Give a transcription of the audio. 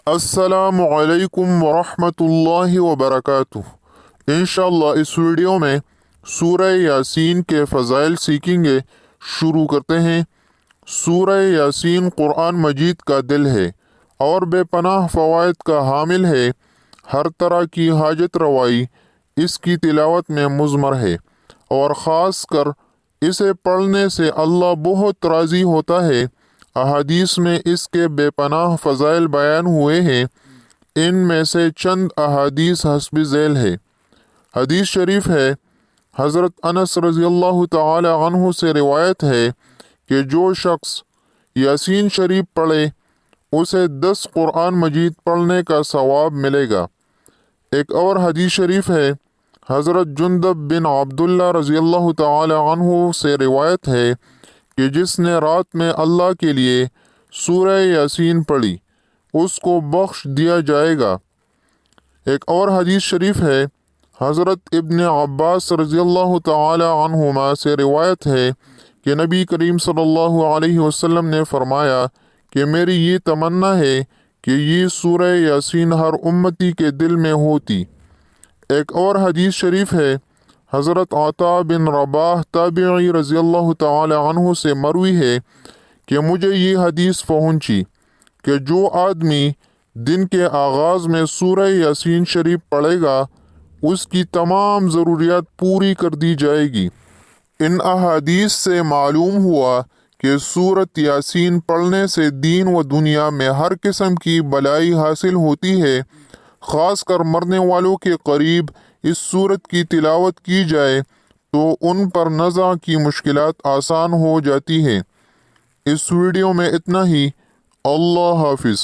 السلام علیکم ورحمۃ اللہ وبرکاتہ۔ انشاءاللہ اس ویڈیو میں سورہ یاسین کے فضائل سیکھیں گے۔ شروع کرتے ہیں۔ سورہ یاسین قرآن مجید کا دل ہے اور بے پناہ فوائد کا حامل ہے۔ ہر طرح کی حاجت روائی اس کی تلاوت میں مضمر ہے، اور خاص کر اسے پڑھنے سے اللہ بہت راضی ہوتا ہے۔ احادیث میں اس کے بے پناہ فضائل بیان ہوئے ہیں۔ ان میں سے چند احادیث حسب ذیل ہے۔ حدیث شریف ہے، حضرت انس رضی اللہ تعالی عنہ سے روایت ہے کہ جو شخص یاسین شریف پڑھے اسے 10 قرآن مجید پڑھنے کا ثواب ملے گا۔ ایک اور حدیث شریف ہے، حضرت جندب بن عبداللہ رضی اللہ تعالی عنہ سے روایت ہے کہ جس نے رات میں اللہ کے لیے سورہ یاسین پڑھی اس کو بخش دیا جائے گا۔ ایک اور حدیث شریف ہے، حضرت ابن عباس رضی اللہ تعالی عنہما سے روایت ہے کہ نبی کریم صلی اللہ علیہ وسلم نے فرمایا کہ میری یہ تمنا ہے کہ یہ سورہ یاسین ہر امتی کے دل میں ہوتی۔ ایک اور حدیث شریف ہے، حضرت عطا بن رباح تابعی رضی اللہ تعالی عنہ سے مروی ہے کہ مجھے یہ حدیث پہنچی کہ جو آدمی دن کے آغاز میں سورہ یاسین شریف پڑھے گا اس کی تمام ضروریات پوری کر دی جائے گی۔ ان احادیث سے معلوم ہوا کہ سورۃ یاسین پڑھنے سے دین و دنیا میں ہر قسم کی بلائی حاصل ہوتی ہے۔ خاص کر مرنے والوں کے قریب اس سورت کی تلاوت کی جائے تو ان پر نزع کی مشکلات آسان ہو جاتی ہیں۔ اس ویڈیو میں اتنا ہی۔ اللہ حافظ۔